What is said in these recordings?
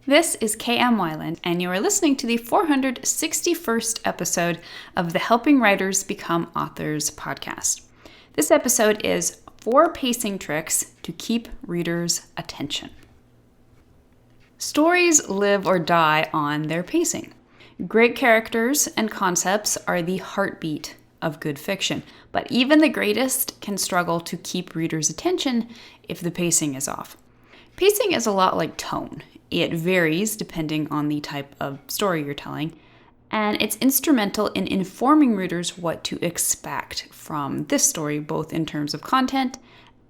This is KM Wyland, and you are listening to the 461st episode of the Helping Writers Become Authors podcast. This episode is 4 pacing tricks to keep readers' attention. Stories live or die on their pacing. Great characters and concepts are the heartbeat of good fiction, but even the greatest can struggle to keep readers' attention if the pacing is off. Pacing is a lot like tone. It varies depending on the type of story you're telling, and it's instrumental in informing readers what to expect from this story, both in terms of content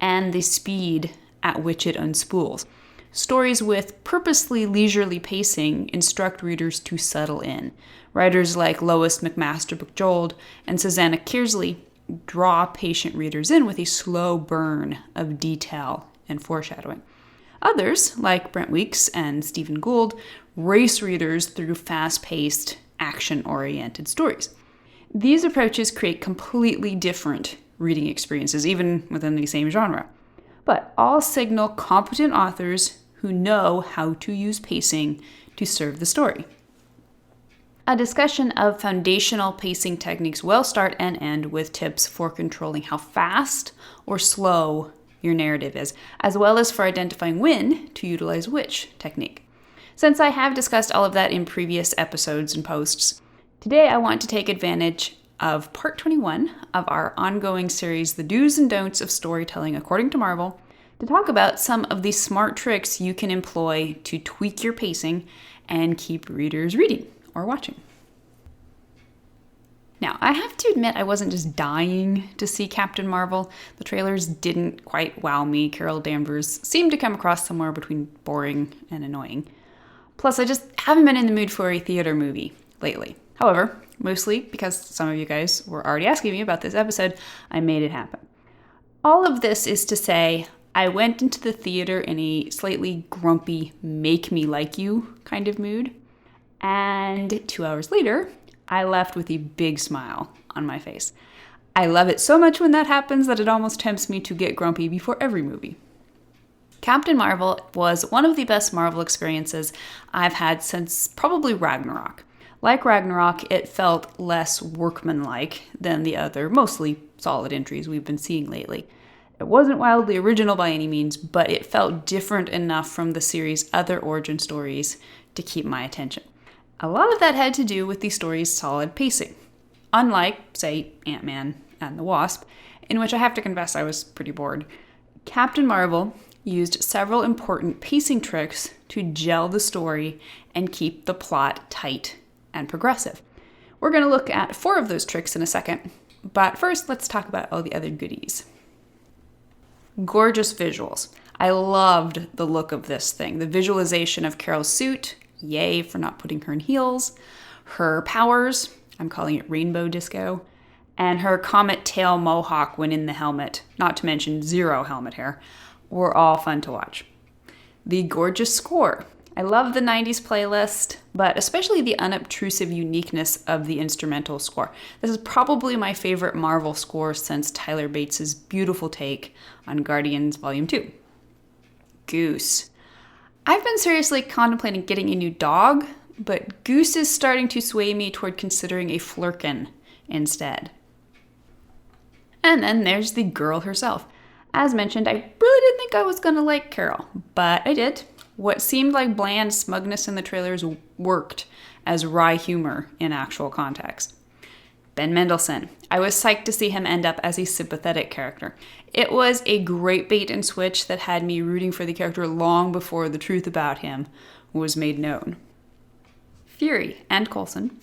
and the speed at which it unspools. Stories with purposely leisurely pacing instruct readers to settle in. Writers like Lois McMaster-Buchtold and Susanna Kearsley draw patient readers in with a slow burn of detail and foreshadowing. Others, like Brent Weeks and Stephen Gould, race readers through fast-paced, action-oriented stories. These approaches create completely different reading experiences, even within the same genre. But all signal competent authors who know how to use pacing to serve the story. A discussion of foundational pacing techniques will start and end with tips for controlling how fast or slow your narrative is, as well as for identifying when to utilize which technique. Since I have discussed all of that in previous episodes and posts, today I want to take advantage of part 21 of our ongoing series, The Do's and Don'ts of Storytelling According to Marvel, to talk about some of the smart tricks you can employ to tweak your pacing and keep readers reading or watching. Now, I have to admit I wasn't just dying to see Captain Marvel. The trailers didn't quite wow me. Carol Danvers seemed to come across somewhere between boring and annoying. Plus, I just haven't been in the mood for a theater movie lately. However, mostly because some of you guys were already asking me about this episode, I made it happen. All of this is to say, I went into the theater in a slightly grumpy, make me like you kind of mood. And 2 hours later, I left with a big smile on my face. I love it so much when that happens that it almost tempts me to get grumpy before every movie. Captain Marvel was one of the best Marvel experiences I've had since probably Ragnarok. Like Ragnarok, it felt less workmanlike than the other, mostly solid entries we've been seeing lately. It wasn't wildly original by any means, but it felt different enough from the series' other origin stories to keep my attention. A lot of that had to do with the story's solid pacing. Unlike, say, Ant-Man and the Wasp, in which I have to confess I was pretty bored, Captain Marvel used several important pacing tricks to gel the story and keep the plot tight and progressive. We're going to look at 4 of those tricks in a second, but first let's talk about all the other goodies. Gorgeous visuals. I loved the look of this thing. The visualization of Carol's suit, yay for not putting her in heels, her powers, I'm calling it rainbow disco, and her comet tail mohawk when in the helmet, not to mention zero helmet hair, were all fun to watch. The gorgeous score. I love the 90s playlist, but especially the unobtrusive uniqueness of the instrumental score. This is probably my favorite Marvel score since Tyler Bates' beautiful take on Guardians Volume 2. Goose. I've been seriously contemplating getting a new dog, but Goose is starting to sway me toward considering a Flurkin instead. And then there's the girl herself. As mentioned, I really didn't think I was going to like Carol, but I did. What seemed like bland smugness in the trailers worked as wry humor in actual context. Ben Mendelsohn. I was psyched to see him end up as a sympathetic character. It was a great bait and switch that had me rooting for the character long before the truth about him was made known. Fury and Coulson.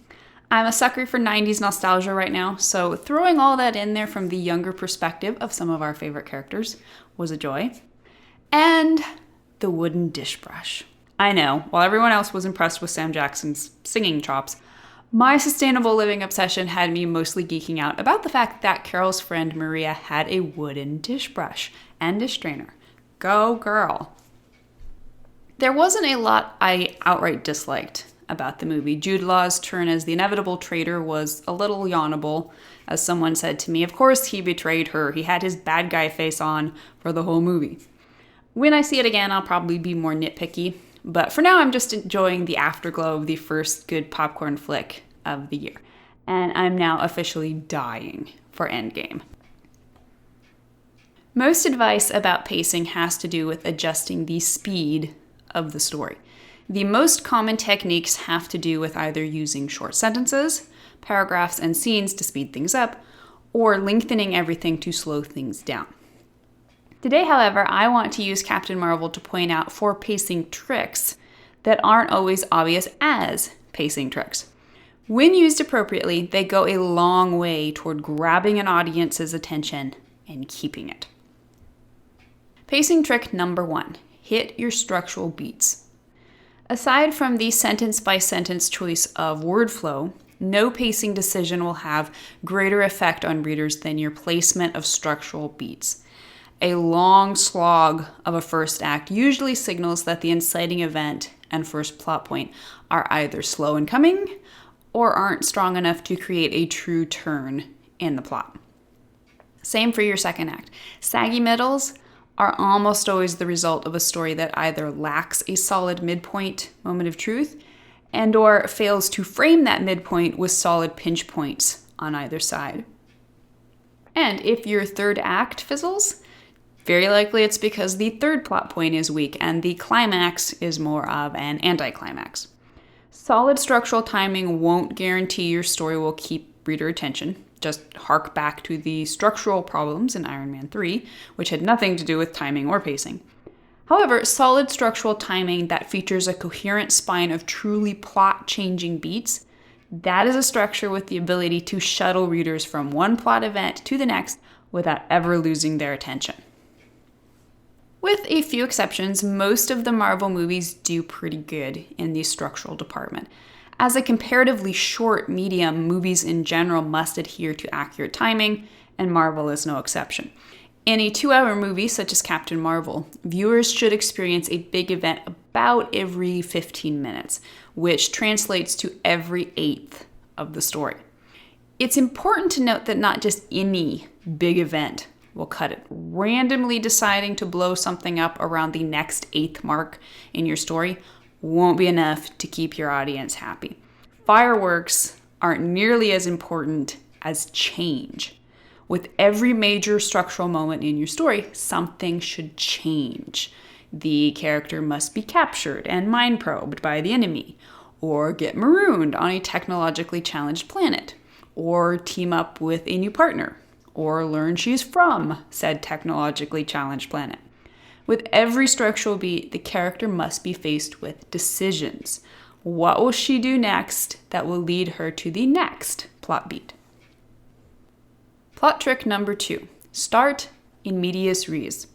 I'm a sucker for 90s nostalgia right now, so throwing all that in there from the younger perspective of some of our favorite characters was a joy. And the wooden dish brush. I know, while everyone else was impressed with Sam Jackson's singing chops, my sustainable living obsession had me mostly geeking out about the fact that Carol's friend Maria had a wooden dish brush and dish strainer. Go girl. There wasn't a lot I outright disliked about the movie. Jude Law's turn as the inevitable traitor was a little yawnable. As someone said to me, of course he betrayed her. He had his bad guy face on for the whole movie. When I see it again, I'll probably be more nitpicky. But for now, I'm just enjoying the afterglow of the first good popcorn flick of the year. And I'm now officially dying for Endgame. Most advice about pacing has to do with adjusting the speed of the story. The most common techniques have to do with either using short sentences, paragraphs, and scenes to speed things up, or lengthening everything to slow things down. Today, however, I want to use Captain Marvel to point out 4 pacing tricks that aren't always obvious as pacing tricks. When used appropriately, they go a long way toward grabbing an audience's attention and keeping it. Pacing trick number 1, hit your structural beats. Aside from the sentence-by-sentence choice of word flow, no pacing decision will have greater effect on readers than your placement of structural beats. A long slog of a first act usually signals that the inciting event and first plot point are either slow in coming or aren't strong enough to create a true turn in the plot. Same for your second act. Saggy middles are almost always the result of a story that either lacks a solid midpoint moment of truth and or fails to frame that midpoint with solid pinch points on either side. And if your third act fizzles, very likely it's because the third plot point is weak and the climax is more of an anticlimax. Solid structural timing won't guarantee your story will keep reader attention. Just hark back to the structural problems in Iron Man 3, which had nothing to do with timing or pacing. However, solid structural timing that features a coherent spine of truly plot-changing beats, that is a structure with the ability to shuttle readers from one plot event to the next without ever losing their attention. With a few exceptions, most of the Marvel movies do pretty good in the structural department. As a comparatively short medium, movies in general must adhere to accurate timing, and Marvel is no exception. In a 2-hour movie such as Captain Marvel, viewers should experience a big event about every 15 minutes, which translates to every 1/8 of the story. It's important to note that not just any big event will cut it. Randomly deciding to blow something up around the next 1/8 mark in your story won't be enough to keep your audience happy. Fireworks aren't nearly as important as change. With every major structural moment in your story, something should change. The character must be captured and mind probed by the enemy, or get marooned on a technologically challenged planet, or team up with a new partner, or learn she's from said technologically challenged planet. With every structural beat, the character must be faced with decisions. What will she do next that will lead her to the next plot beat? Plot trick number 2, start in medias res.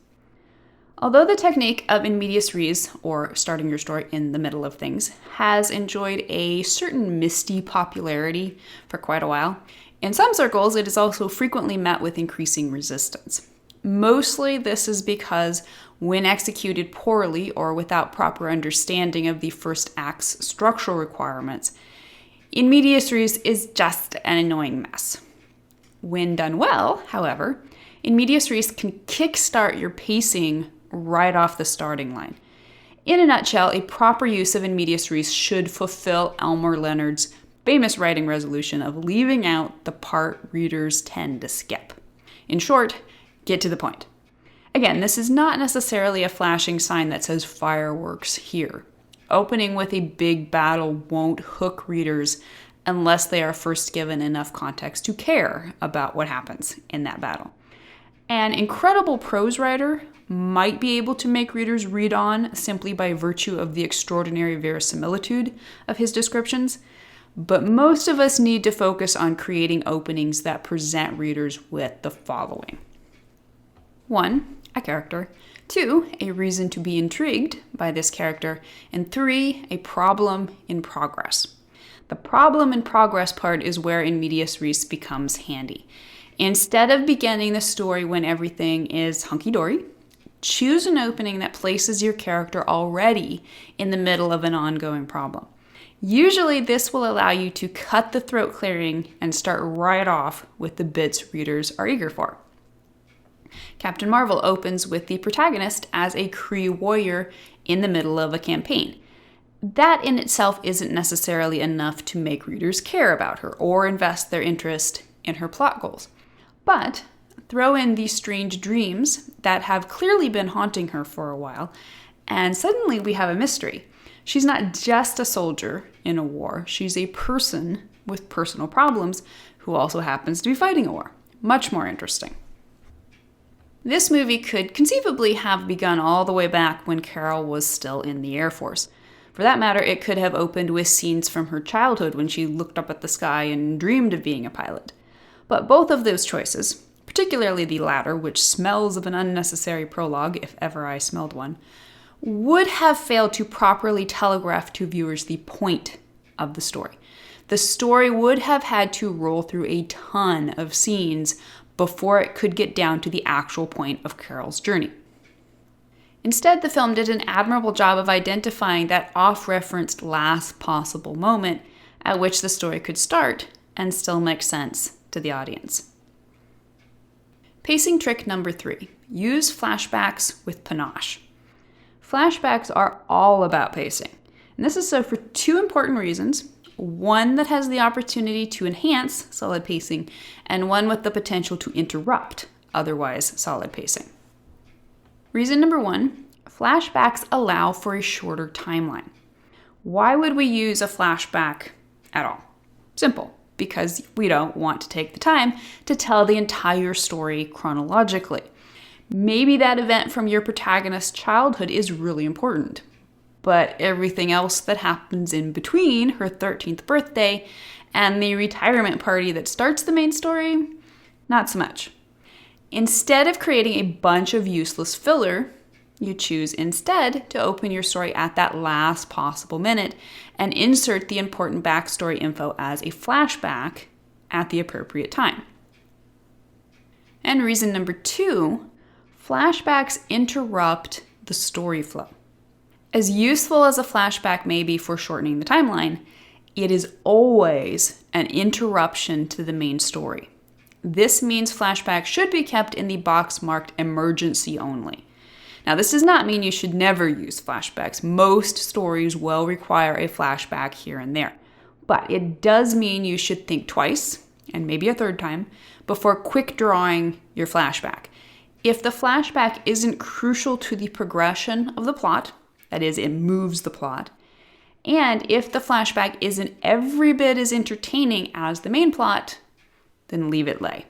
Although the technique of in medias res, or starting your story in the middle of things, has enjoyed a certain misty popularity for quite a while, in some circles it is also frequently met with increasing resistance. Mostly this is because when executed poorly or without proper understanding of the first act's structural requirements, in medias res is just an annoying mess. When done well, however, in medias res can kickstart your pacing right off the starting line. In a nutshell, a proper use of in medias res should fulfill Elmore Leonard's famous writing resolution of leaving out the part readers tend to skip. In short, get to the point. Again, this is not necessarily a flashing sign that says fireworks here. Opening with a big battle won't hook readers unless they are first given enough context to care about what happens in that battle. An incredible prose writer might be able to make readers read on simply by virtue of the extraordinary verisimilitude of his descriptions, but most of us need to focus on creating openings that present readers with the following. 1, a character. 2, a reason to be intrigued by this character. And 3, a problem in progress. The problem in progress part is where in medias res becomes handy. Instead of beginning the story when everything is hunky-dory, choose an opening that places your character already in the middle of an ongoing problem. Usually this will allow you to cut the throat clearing and start right off with the bits readers are eager for. Captain Marvel opens with the protagonist as a Kree warrior in the middle of a campaign. that in itself isn't necessarily enough to make readers care about her or invest their interest in her plot goals. But throw in these strange dreams that have clearly been haunting her for a while, and suddenly we have a mystery. She's not just a soldier in a war, she's a person with personal problems who also happens to be fighting a war. Much more interesting. This movie could conceivably have begun all the way back when Carol was still in the Air Force. For that matter, it could have opened with scenes from her childhood when she looked up at the sky and dreamed of being a pilot. But both of those choices, particularly the latter, which smells of an unnecessary prologue, if ever I smelled one, would have failed to properly telegraph to viewers the point of the story. The story would have had to roll through a ton of scenes before it could get down to the actual point of Carol's journey. Instead, the film did an admirable job of identifying that off-referenced last possible moment at which the story could start and still make sense to the audience. Pacing trick number 3. Use flashbacks with panache. Flashbacks are all about pacing, and this is so for 2 important reasons. One that has the opportunity to enhance solid pacing, and one with the potential to interrupt otherwise solid pacing. Reason number 1, flashbacks allow for a shorter timeline. Why would we use a flashback at all? Simple, because we don't want to take the time to tell the entire story chronologically. Maybe that event from your protagonist's childhood is really important, but everything else that happens in between her 13th birthday and the retirement party that starts the main story, not so much. Instead of creating a bunch of useless filler, you choose instead to open your story at that last possible minute and insert the important backstory info as a flashback at the appropriate time. And reason number 2, flashbacks interrupt the story flow. As useful as a flashback may be for shortening the timeline, it is always an interruption to the main story. This means flashbacks should be kept in the box marked emergency only. Now, this does not mean you should never use flashbacks. Most stories will require a flashback here and there. But it does mean you should think twice, and maybe a third time, before quick drawing your flashback. If the flashback isn't crucial to the progression of the plot, that is, it moves the plot, and if the flashback isn't every bit as entertaining as the main plot, then leave it lay.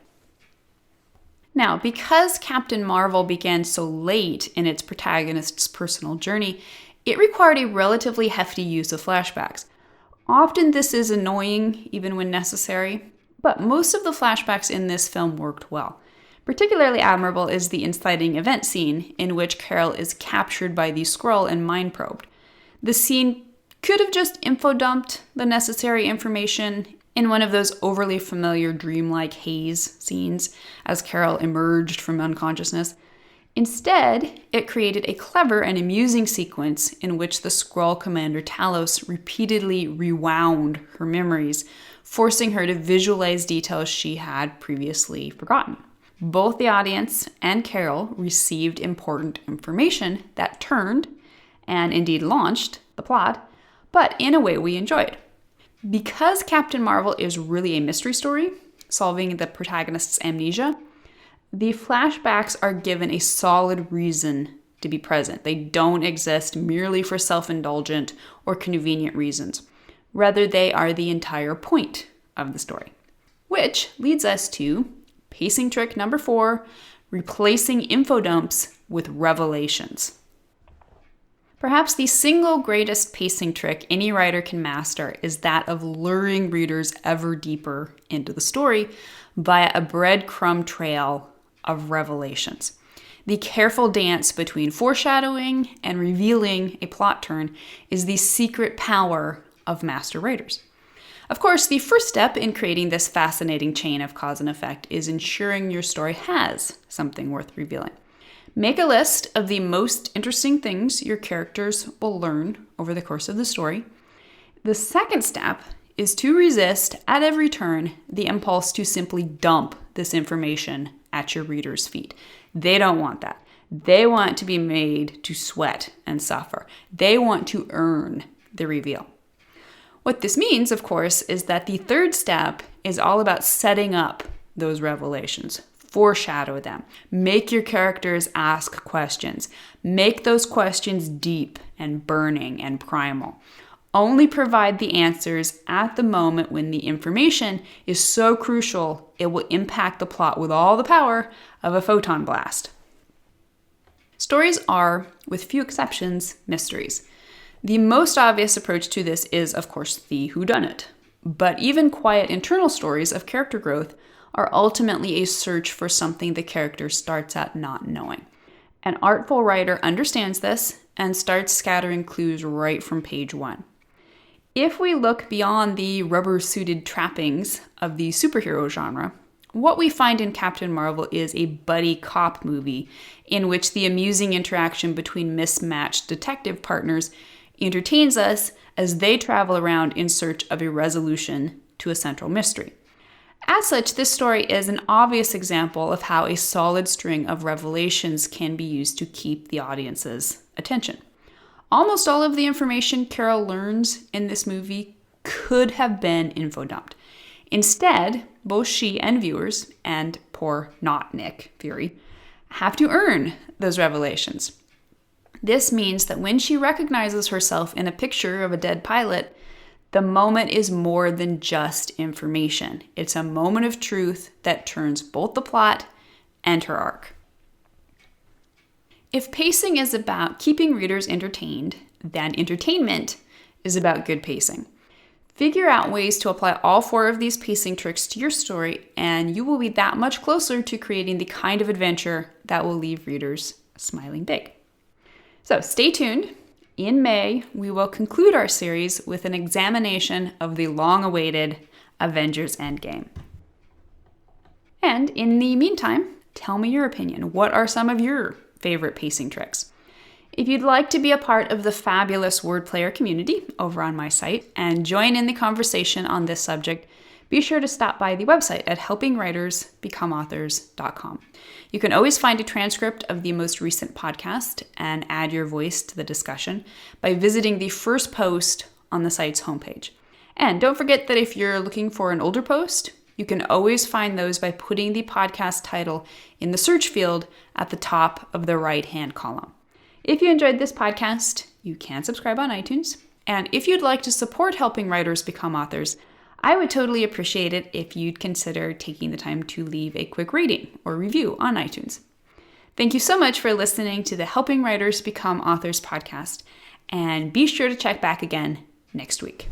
Now, because Captain Marvel began so late in its protagonist's personal journey, it required a relatively hefty use of flashbacks. Often this is annoying, even when necessary, but most of the flashbacks in this film worked well. Particularly admirable is the inciting event scene in which Carol is captured by the Skrull and mind probed. The scene could have just info dumped the necessary information in one of those overly familiar dreamlike haze scenes as Carol emerged from unconsciousness. Instead, it created a clever and amusing sequence in which the Skrull commander Talos repeatedly rewound her memories, forcing her to visualize details she had previously forgotten. Both the audience and Carol received important information that turned, and indeed launched, the plot, but in a way we enjoyed. Because Captain Marvel is really a mystery story, solving the protagonist's amnesia, the flashbacks are given a solid reason to be present. They don't exist merely for self-indulgent or convenient reasons. Rather, they are the entire point of the story. Which leads us to pacing trick number 4, replacing info dumps with revelations. Perhaps the single greatest pacing trick any writer can master is that of luring readers ever deeper into the story via a breadcrumb trail of revelations. The careful dance between foreshadowing and revealing a plot turn is the secret power of master writers. Of course, the first step in creating this fascinating chain of cause and effect is ensuring your story has something worth revealing. Make a list of the most interesting things your characters will learn over the course of the story. The second step is to resist at every turn the impulse to simply dump this information at your reader's feet. They don't want that. They want to be made to sweat and suffer. They want to earn the reveal. What this means, of course, is that the third step is all about setting up those revelations. Foreshadow them. Make your characters ask questions. Make those questions deep and burning and primal. Only provide the answers at the moment when the information is so crucial it will impact the plot with all the power of a photon blast. Stories are, with few exceptions, mysteries. The most obvious approach to this is, of course, the whodunit. But even quiet internal stories of character growth are ultimately a search for something the character starts out not knowing. An artful writer understands this and starts scattering clues right from page 1. If we look beyond the rubber-suited trappings of the superhero genre, what we find in Captain Marvel is a buddy cop movie in which the amusing interaction between mismatched detective partners entertains us as they travel around in search of a resolution to a central mystery. As such, this story is an obvious example of how a solid string of revelations can be used to keep the audience's attention. Almost all of the information Carol learns in this movie could have been info-dumped. Instead, both she and viewers, and poor not Nick Fury, have to earn those revelations. This means that when she recognizes herself in a picture of a dead pilot, the moment is more than just information. It's a moment of truth that turns both the plot and her arc. If pacing is about keeping readers entertained, then entertainment is about good pacing. Figure out ways to apply all 4 of these pacing tricks to your story, and you will be that much closer to creating the kind of adventure that will leave readers smiling big. So stay tuned. In May, we will conclude our series with an examination of the long-awaited Avengers Endgame. And in the meantime, tell me your opinion. What are some of your favorite pacing tricks? If you'd like to be a part of the fabulous Word Player community over on my site and join in the conversation on this subject, be sure to stop by the website at helpingwritersbecomeauthors.com. You can always find a transcript of the most recent podcast and add your voice to the discussion by visiting the first post on the site's homepage. And don't forget that if you're looking for an older post, you can always find those by putting the podcast title in the search field at the top of the right-hand column. If you enjoyed this podcast, you can subscribe on iTunes. And if you'd like to support Helping Writers Become Authors, I would totally appreciate it if you'd consider taking the time to leave a quick rating or review on iTunes. Thank you so much for listening to the Helping Writers Become Authors podcast, and be sure to check back again next week.